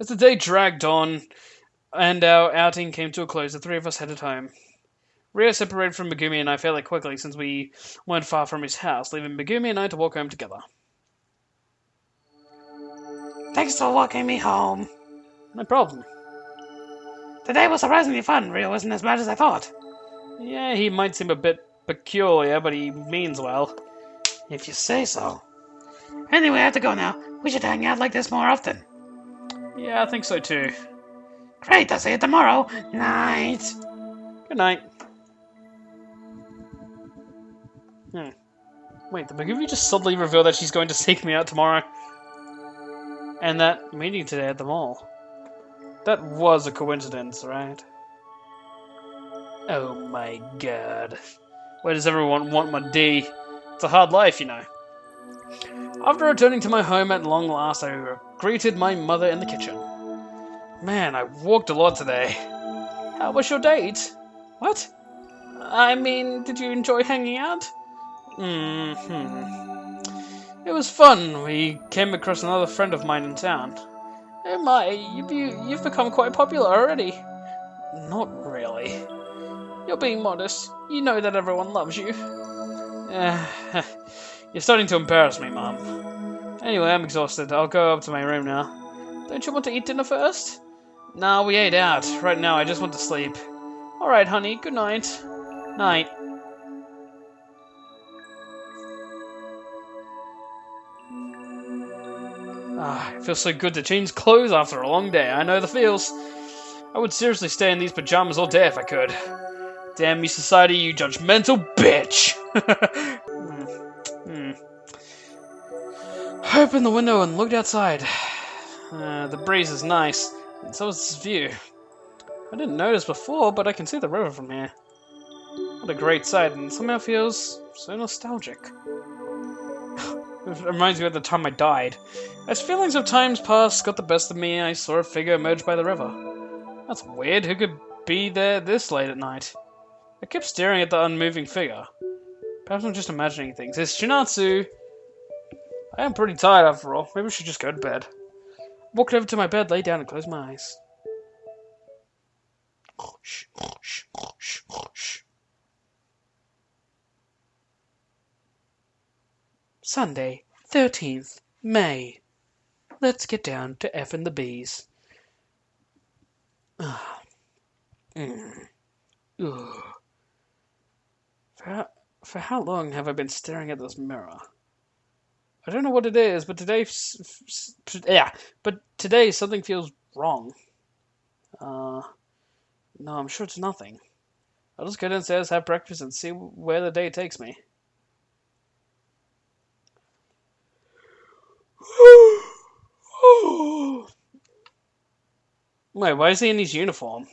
As the day dragged on and our outing came to a close, the three of us headed home. Rio separated from Megumi and I fairly quickly since we weren't far from his house, leaving Megumi and I to walk home together. Thanks for walking me home. No problem. Today was surprisingly fun. Rio wasn't as bad as I thought. Yeah, he might seem a bit peculiar, but he means well. If you say so. Anyway, I have to go now. We should hang out like this more often. Yeah, I think so too. Great, I'll see you tomorrow. Night. Good night. Wait, did Megumi just suddenly reveal that she's going to seek me out tomorrow? And that meeting today at the mall. That was a coincidence, right? Oh my god. Why does everyone want my D? It's a hard life, you know. After returning to my home at long last, I greeted my mother in the kitchen. Man, I walked a lot today. How was your date? What? I mean, did you enjoy hanging out? It was fun. We came across another friend of mine in town. Oh my, you've become quite popular already. Not really. You're being modest. You know that everyone loves you. You're starting to embarrass me, Mom. Anyway, I'm exhausted. I'll go up to my room now. Don't you want to eat dinner first? Nah, we ate out. Right now, I just want to sleep. Alright, honey. Good night. Night. It feels so good to change clothes after a long day. I know the feels. I would seriously stay in these pajamas all day if I could. Damn you, society, you judgmental bitch! I opened the window and looked outside. The breeze is nice, and so is this view. I didn't notice before, but I can see the river from here. What a great sight, and somehow feels so nostalgic. It reminds me of the time I died. As feelings of times past got the best of me, I saw a figure emerge by the river. That's weird, who could be there this late at night? I kept staring at the unmoving figure. Perhaps I'm just imagining things. It's Shinatsu! I am pretty tired after all. Maybe we should just go to bed. Walked over to my bed, lay down and closed my eyes. Sunday, 13th May. Let's get down to effing the bees. For how long have I been staring at this mirror? I don't know what it is, but today something feels wrong. No, I'm sure it's nothing. I'll just go downstairs, have breakfast, and see where the day takes me. Wait, why is he in his uniform?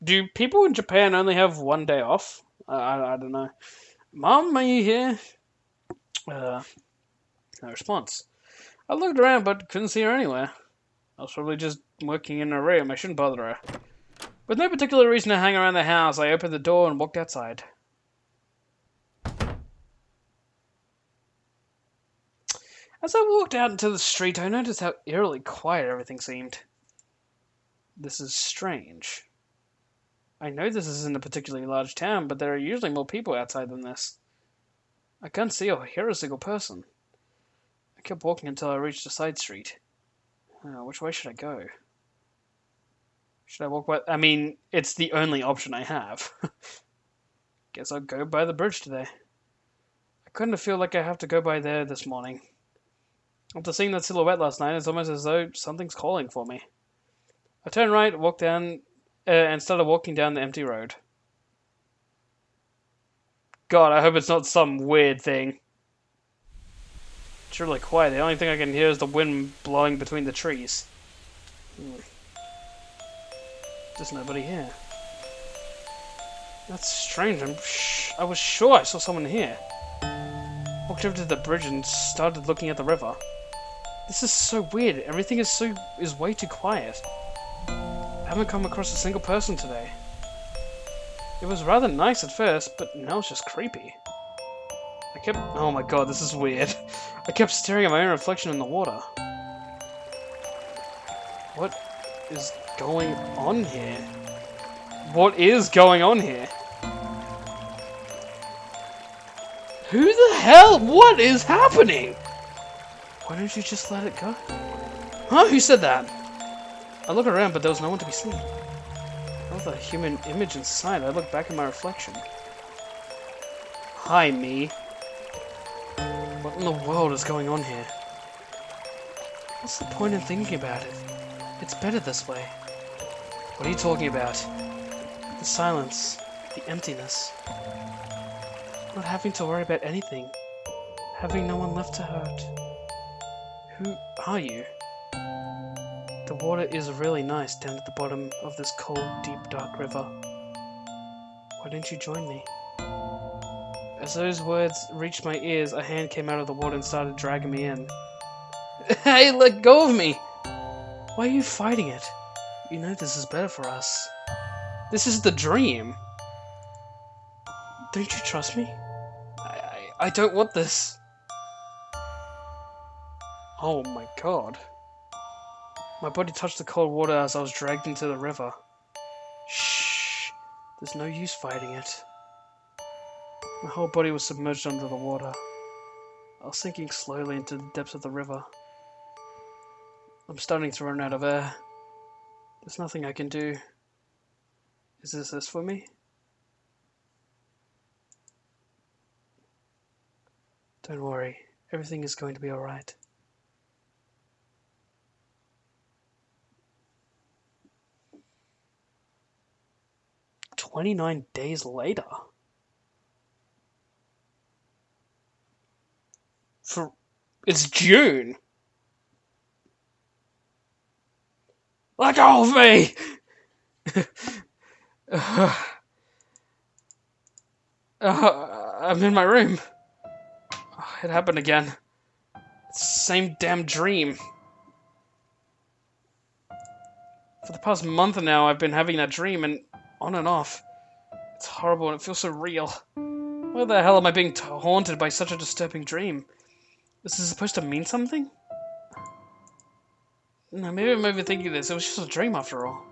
Do people in Japan only have one day off? I don't know. Mom, are you here? No response. I looked around but couldn't see her anywhere. I was probably just working in her room. I shouldn't bother her. With no particular reason to hang around the house, I opened the door and walked outside. As I walked out into the street, I noticed how eerily quiet everything seemed. This is strange. I know this isn't a particularly large town, but there are usually more people outside than this. I can't see or hear a single person. I kept walking until I reached a side street. Which way should I go? Should I walk by... I mean, it's the only option I have. Guess I'll go by the bridge today. I kind of feel like I have to go by there this morning. After seeing that silhouette last night, it's almost as though something's calling for me. I turned right, walked down, and started walking down the empty road. God, I hope it's not some weird thing. It's really quiet. The only thing I can hear is the wind blowing between the trees. There's nobody here. That's strange. I was sure I saw someone here. Walked over to the bridge and started looking at the river. This is so weird. Everything is way too quiet. I haven't come across a single person today. It was rather nice at first, but now it's just creepy. Oh my god, this is weird. I kept staring at my own reflection in the water. What is going on here? What is going on here? Who the hell? What is happening? Why don't you just let it go? Huh? Who said that? I look around, but there was no one to be seen. Not a human image in sight. I look back at my reflection. Hi, me. What in the world is going on here? What's the point in thinking about it? It's better this way. What are you talking about? The silence. The emptiness. Not having to worry about anything. Having no one left to hurt. Who are you? The water is really nice down at the bottom of this cold, deep, dark river. Why didn't you join me? As those words reached my ears, a hand came out of the water and started dragging me in. Hey, let go of me! Why are you fighting it? You know this is better for us. This is the dream. Don't you trust me? I don't want this. Oh my god. My body touched the cold water as I was dragged into the river. Shh. There's no use fighting it. My whole body was submerged under the water. I was sinking slowly into the depths of the river. I'm starting to run out of air. There's nothing I can do. Is this for me? Don't worry. Everything is going to be alright. "29 days later." It's June. Let go of me! I'm in my room. It happened again. It's the same damn dream. For the past month now, I've been having that dream, and on and off. It's horrible, and it feels so real. Why the hell am I being haunted by such a disturbing dream? Is this supposed to mean something? No, maybe I'm overthinking this. It was just a dream after all.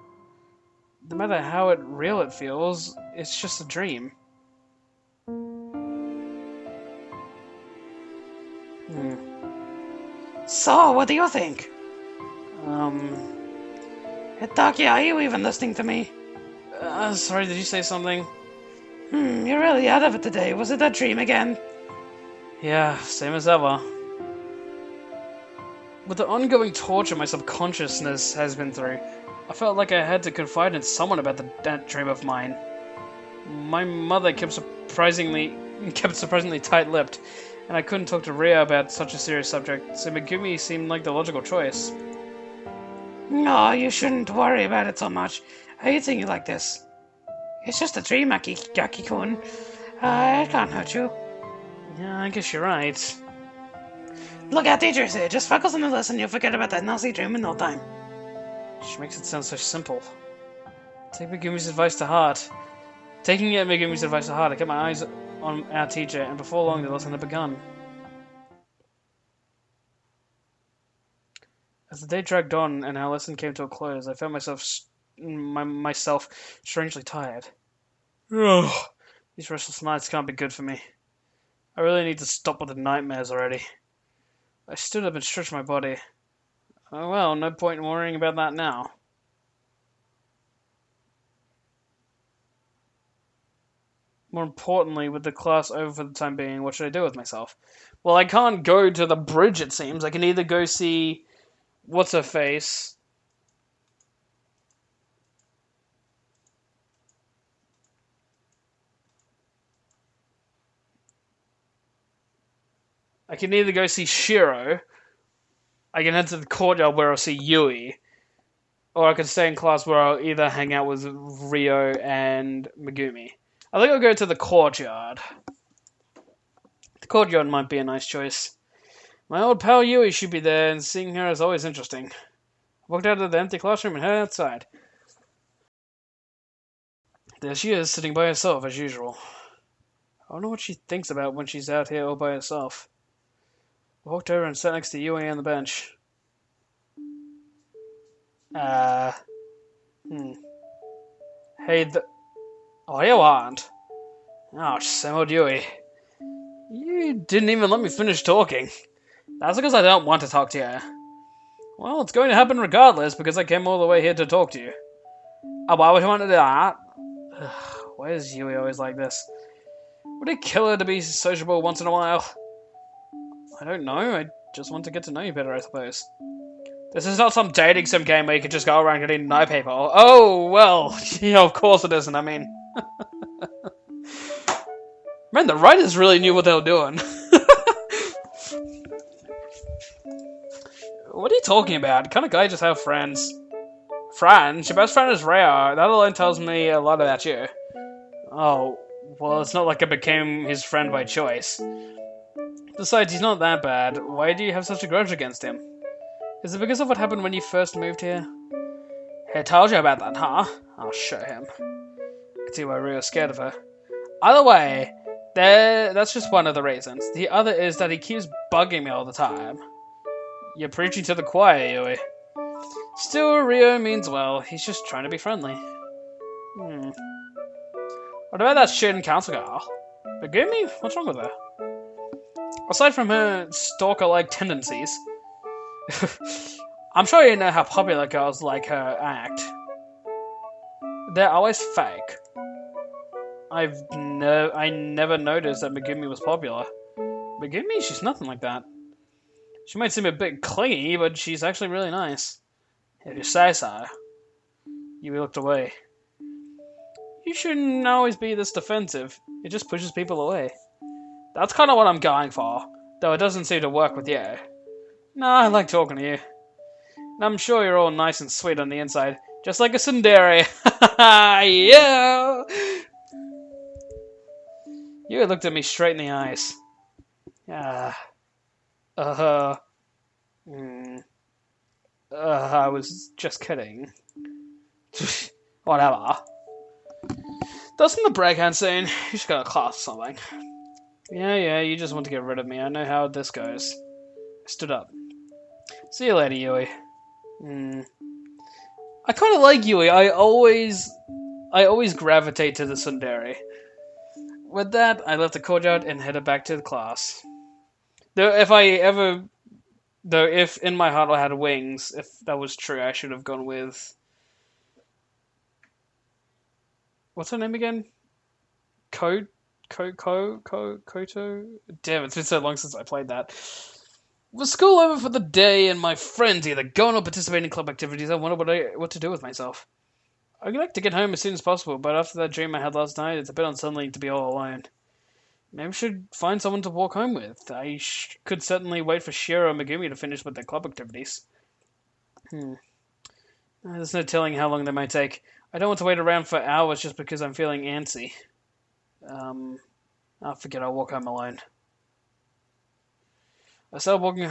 No matter how real it feels, it's just a dream. So, what do you think? Hideaki, are you even listening to me? Sorry, did you say something? You're really out of it today. Was it that dream again? Yeah, same as ever. With the ongoing torture my subconsciousness has been through, I felt like I had to confide in someone about that dream of mine. My mother kept surprisingly tight-lipped, and I couldn't talk to Rhea about such a serious subject, so Megumi seemed like the logical choice. No, you shouldn't worry about it so much. I hate seeing you like this. It's just a dream, Hideaki-kun. It can't hurt you. Yeah, I guess you're right. Look, our teacher said, just focus on the lesson, you'll forget about that nasty dream in no time. She makes it sound so simple. Take Megumi's advice to heart. Taking Megumi's advice to heart, I kept my eyes on our teacher, and before long the lesson had begun. As the day dragged on and our lesson came to a close, I found myself strangely tired. Ugh, these restless nights can't be good for me. I really need to stop with the nightmares already. I stood up and stretched my body. Oh well, no point in worrying about that now. More importantly, with the class over for the time being, what should I do with myself? Well, I can't go to the bridge, it seems. I can either go see... What's-her-face? I can either go see Shiro, I can head to the courtyard where I'll see Yui, or I can stay in class where I'll either hang out with Ryo and Megumi. I think I'll go to the courtyard. The courtyard might be a nice choice. My old pal Yui should be there, and seeing her is always interesting. I walked out of the empty classroom and headed outside. There she is, sitting by herself as usual. I wonder what she thinks about when she's out here all by herself. I walked over and sat next to Yui on the bench. Uh, hmm. Hey, oh, you aren't. Oh, same old Yui. You didn't even let me finish talking. That's because I don't want to talk to you. Well, it's going to happen regardless because I came all the way here to talk to you. Oh, why would you want to do that? Why is Yui always like this? Would it kill her to be sociable once in a while? I don't know. I just want to get to know you better, I suppose. This is not some dating sim game where you can just go around getting to know people. Oh, well, yeah, of course it isn't. I mean, man, the writers really knew what they were doing. What are you talking about? Kind of guy just have friends. Friends? Your best friend is rare. That alone tells me a lot about you. Oh, well, it's not like I became his friend by choice. Besides, he's not that bad. Why do you have such a grudge against him? Is it because of what happened when you first moved here? He told you about that, huh? I'll show him. I can see why Rio's scared of her. Either way, that's just one of the reasons. The other is that he keeps bugging me all the time. You're preaching to the choir, Yui. Still, Rio means well. He's just trying to be friendly. What about that student council girl? Megumi? What's wrong with her? Aside from her stalker-like tendencies, I'm sure you know how popular girls like her act. They're always fake. I never noticed that Megumi was popular. Megumi? She's nothing like that. She might seem a bit clingy, but she's actually really nice. If you say so. Yui looked away. You shouldn't always be this defensive. It just pushes people away. That's kind of what I'm going for, though it doesn't seem to work with you. No, I like talking to you. And I'm sure you're all nice and sweet on the inside, just like a tsundere. Yeah! Yui looked at me straight in the eyes. I was just kidding. Whatever. Doesn't the breakhand soon? You just got a class or something. Yeah, you just want to get rid of me. I know how this goes. I stood up. See you later, Yui. I kind of like Yui. I always gravitate to the tsundere. With that, I left the courtyard and headed back to the class. Though if in my heart I had wings, if that was true, I should have gone with... What's her name again? Koto? Damn, it's been so long since I played that. With school over for the day and my friends either going or participating in club activities, I wonder what to do with myself. I'd like to get home as soon as possible, but after that dream I had last night, it's a bit unsettling to be all alone. Maybe I should find someone to walk home with. I could certainly wait for Shiro and Megumi to finish with their club activities. There's no telling how long they might take. I don't want to wait around for hours just because I'm feeling antsy. I'll forget, I'll walk home alone. I started walking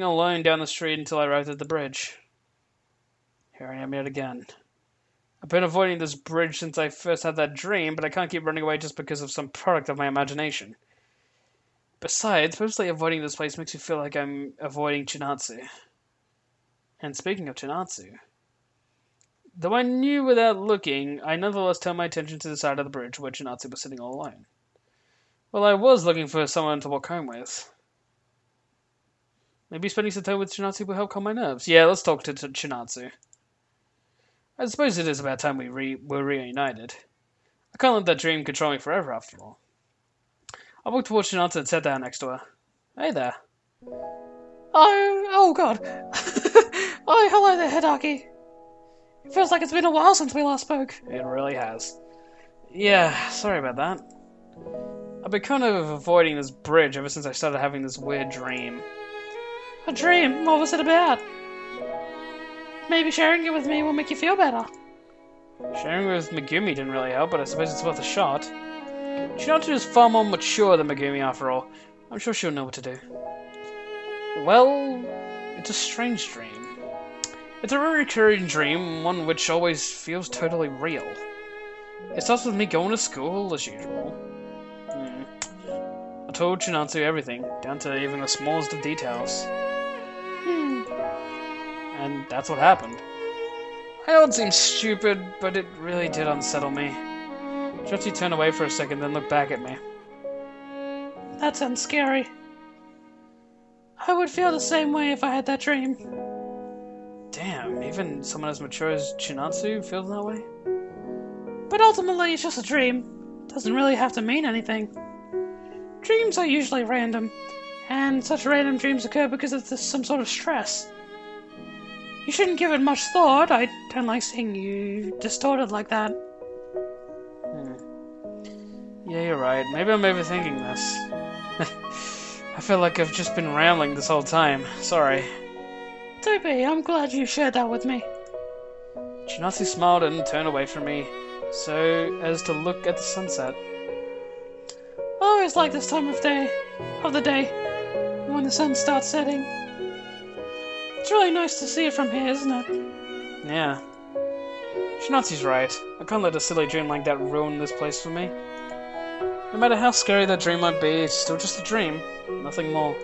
alone down the street until I arrived at the bridge. Here I am yet again. I've been avoiding this bridge since I first had that dream, but I can't keep running away just because of some product of my imagination. Besides, mostly avoiding this place makes me feel like I'm avoiding Chinatsu. And speaking of Chinatsu, though I knew without looking, I nonetheless turned my attention to the side of the bridge where Chinatsu was sitting all alone. Well, I was looking for someone to walk home with. Maybe spending some time with Chinatsu will help calm my nerves. Yeah, let's talk to Chinatsu. I suppose it is about time we were reunited. I can't let that dream control me forever, after all. I walked towards Chinatsu and sat down next to her. Hey there. Oh God. Oh, hello there, Hideaki. It feels like it's been a while since we last spoke. It really has. Yeah, sorry about that. I've been kind of avoiding this bridge ever since I started having this weird dream. A dream? What was it about? Maybe sharing it with me will make you feel better. Sharing with Megumi didn't really help, but I suppose it's worth a shot. Chinatsu is far more mature than Megumi, after all. I'm sure she'll know what to do. Well, it's a strange dream. It's a recurring dream, one which always feels totally real. It starts with me going to school, as usual. I told Chinatsu everything, down to even the smallest of details. And that's what happened. I know it seems stupid, but it really did unsettle me. Shotzi turned away for a second, then looked back at me. That sounds scary. I would feel the same way if I had that dream. Damn, even someone as mature as Chinatsu feels that way? But ultimately, it's just a dream. It doesn't really have to mean anything. Dreams are usually random, and such random dreams occur because of some sort of stress. You shouldn't give it much thought. I don't like seeing you distorted like that. Yeah, you're right. Maybe I'm overthinking this. I feel like I've just been rambling this whole time. Sorry. Don't be. I'm glad you shared that with me. Chinatsu smiled and turned away from me, so as to look at the sunset. I always like this time of the day, when the sun starts setting. It's really nice to see it from here, isn't it? Yeah. Chinatsu's right. I can't let a silly dream like that ruin this place for me. No matter how scary that dream might be, it's still just a dream. Nothing more.